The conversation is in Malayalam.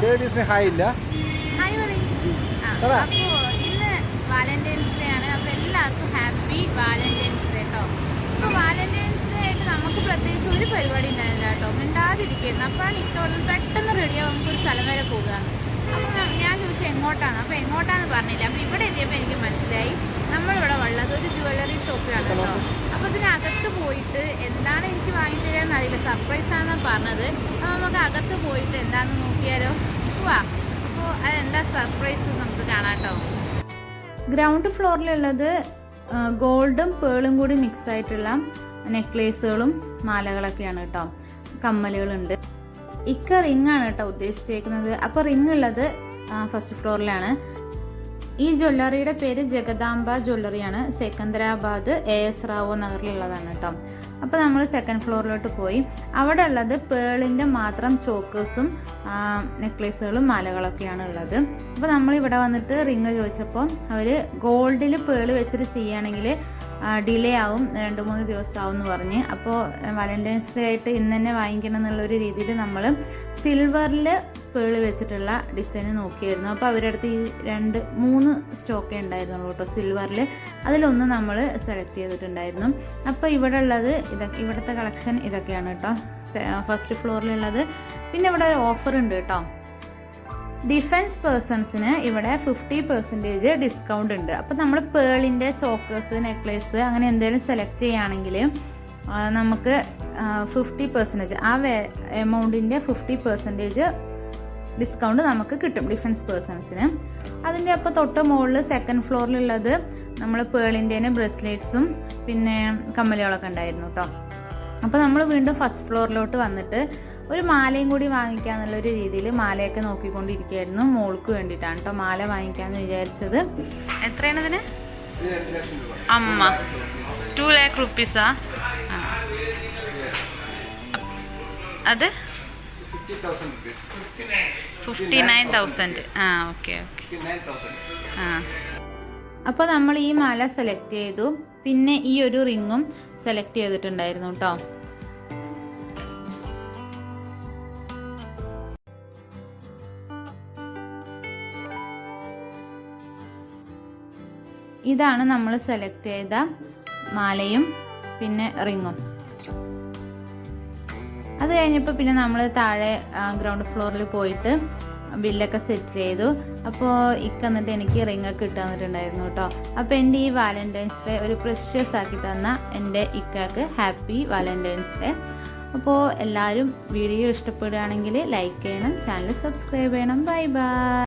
ഹായ് ഇല്ല. അപ്പോൾ ഇന്ന് വാലന്റൈൻസ് ഡേ ആണ്. അപ്പോൾ എല്ലാവർക്കും ഹാപ്പി വാലന്റൈൻസ് ഡേ കേട്ടോ. അപ്പോൾ വാലന്റൈൻസ് ഡേ ആയിട്ട് നമുക്ക് പ്രത്യേകിച്ച് ഒരു പരിപാടി ഉണ്ടായിരുന്നില്ല കേട്ടോ. മിണ്ടാതിരിക്കുന്നു. അപ്പോഴാണ് ഇത്തവണ പെട്ടെന്ന് റെഡിയാവും നമുക്കൊരു സ്ഥലം വരെ പോകുകയാണ്. അപ്പോൾ ഞാൻ ചോദിച്ചാൽ എങ്ങോട്ടാണ്, അപ്പോൾ എങ്ങോട്ടാണെന്ന് പറഞ്ഞില്ല. അപ്പോൾ ഇവിടെ എത്തിയപ്പോൾ എനിക്ക് മനസ്സിലായി നമ്മളിവിടെ ഉള്ളത് ഒരു ജ്വല്ലറി ഷോപ്പിലാണ് കേട്ടോ. അപ്പോൾ ഇതിനകത്ത് പോയിട്ട് എന്താണ് എനിക്ക് വാങ്ങിത്തരാമെന്ന് അറിയില്ല, സർപ്രൈസാണെന്നാണ് പറഞ്ഞത്. അപ്പോൾ നമുക്ക് അകത്ത് പോയിട്ട് എന്താണെന്ന് നോക്കിയാലോ. വാ, അപ്പോൾ അതെന്താ സർപ്രൈസ് നമുക്ക് കാണാം കേട്ടോ. ഗ്രൗണ്ട് ഫ്ലോറിലുള്ളത് ഗോൾഡും പേളും കൂടി മിക്സ് ആയിട്ടുള്ള നെക്ലേസുകളും മാലകളൊക്കെയാണ് കേട്ടോ. കമ്മലുകളുണ്ട്. ഇക്ക റിംഗ് ആണ് കേട്ടോ ഉദ്ദേശിച്ചേക്കുന്നത്. അപ്പോൾ റിംഗ് ഉള്ളത് ഫസ്റ്റ് ഫ്ലോറിലാണ്. ഈ ജ്വല്ലറിയുടെ പേര് ജഗദാംബ ജ്വല്ലറിയാണ്. സെക്കന്ദരാബാദ് AS റാവു നഗറിലുള്ളതാണ് കേട്ടോ. അപ്പോൾ നമ്മൾ സെക്കൻഡ് ഫ്ലോറിലോട്ട് പോയി. അവിടെ ഉള്ളത് പേളിൻ്റെ മാത്രം ചോക്കേഴ്സും നെക്ലേസുകളും മാലകളൊക്കെയാണ് ഉള്ളത്. അപ്പോൾ നമ്മളിവിടെ വന്നിട്ട് റിങ് ചോദിച്ചപ്പോൾ അവർ ഗോൾഡിൽ പേള് വെച്ചിട്ട് ചെയ്യുകയാണെങ്കിൽ ഡിലേ ആവും, 2-3 ദിവസം ആവും എന്ന് പറഞ്ഞ്. അപ്പോൾ വാലന്റൈൻസ് ഡേ ആയിട്ട് ഇന്ന് തന്നെ വാങ്ങിക്കണം എന്നുള്ളൊരു രീതിയിൽ നമ്മൾ സിൽവറിൽ പേള് വെച്ചിട്ടുള്ള ഡിസൈൻ നോക്കിയായിരുന്നു. അപ്പോൾ അവരുടെ അടുത്ത് ഈ 2-3 സ്റ്റോക്കേ ഉണ്ടായിരുന്നുള്ളൂ കേട്ടോ സിൽവറിൽ. അതിലൊന്ന് നമ്മൾ സെലക്ട് ചെയ്തിട്ടുണ്ടായിരുന്നു. അപ്പോൾ ഇവിടെ ഉള്ളത് ഇവിടുത്തെ കളക്ഷൻ ഇതൊക്കെയാണ് കേട്ടോ ഫസ്റ്റ് ഫ്ലോറിലുള്ളത്. പിന്നെ ഇവിടെ ഒരു ഓഫർ ഉണ്ട് കേട്ടോ. ഡിഫൻസ് പേഴ്സൺസിന് ഇവിടെ 50% ഡിസ്കൗണ്ട് ഉണ്ട്. അപ്പോൾ നമ്മൾ പേളിൻ്റെ ചോക്കേഴ്സ്, നെക്ലേസ് അങ്ങനെ എന്തെങ്കിലും സെലക്ട് ചെയ്യുകയാണെങ്കിൽ നമുക്ക് 50% ആ എമൗണ്ടിൻ്റെ 50% ഡിസ്കൗണ്ട് നമുക്ക് കിട്ടും ഡിഫൻസ് പേഴ്സൺസിന്. അതിൻ്റെ അപ്പോൾ തൊട്ട് മുകളിൽ സെക്കൻഡ് ഫ്ലോറിലുള്ളത് നമ്മൾ പേളിൻ്റെ ബ്രസ്ലെറ്റ്സും പിന്നെ കമ്മലുകളൊക്കെ ഉണ്ടായിരുന്നു കേട്ടോ. അപ്പോൾ നമ്മൾ വീണ്ടും ഫസ്റ്റ് ഫ്ലോറിലോട്ട് വന്നിട്ട് ഒരു മാലയും കൂടി വാങ്ങിക്കാന്നുള്ളൊരു രീതിയിൽ മാലയൊക്കെ നോക്കിക്കൊണ്ടിരിക്കുകയായിരുന്നു. മോൾക്ക് വേണ്ടിയിട്ടാണ് കേട്ടോ മാല വാങ്ങിക്കാമെന്ന് വിചാരിച്ചത്. എത്രയാണ് ഇതിന്? അമ്മ 2 lakh rupees-ആ? അത് 59,000. ഓക്കെ. അപ്പോൾ നമ്മൾ ഈ മാല സെലക്ട് ചെയ്തു. പിന്നെ ഈ ഒരു റിങ്ങും സെലക്ട് ചെയ്തിട്ടുണ്ടായിരുന്നു കേട്ടോ. ഇതാണ് നമ്മൾ സെലക്ട് ചെയ്ത മാലയും പിന്നെ റിങ്ങും. അത് കഴിഞ്ഞപ്പോൾ പിന്നെ നമ്മൾ താഴെ ഗ്രൗണ്ട് ഫ്ലോറിൽ പോയിട്ട് ബില്ലൊക്കെ സെറ്റ് ചെയ്തു. അപ്പോൾ എന്നിട്ട് എനിക്ക് റിങ്ങൊക്കെ ഇട്ട് തന്നിട്ടുണ്ടായിരുന്നു കേട്ടോ. അപ്പോൾ എൻ്റെ ഈ വാലന്റൈൻസ് ഡേ ഒരു പ്രഷ്യസ് ആക്കി തന്ന എൻ്റെ ഇക്കാക്ക് ഹാപ്പി വാലന്റൈൻസ് ഡേ. അപ്പോൾ എല്ലാവരും വീഡിയോ ഇഷ്ടപ്പെടുകയാണെങ്കിൽ ലൈക്ക് ചെയ്യണം, ചാനൽ സബ്സ്ക്രൈബ് ചെയ്യണം. Bye bye.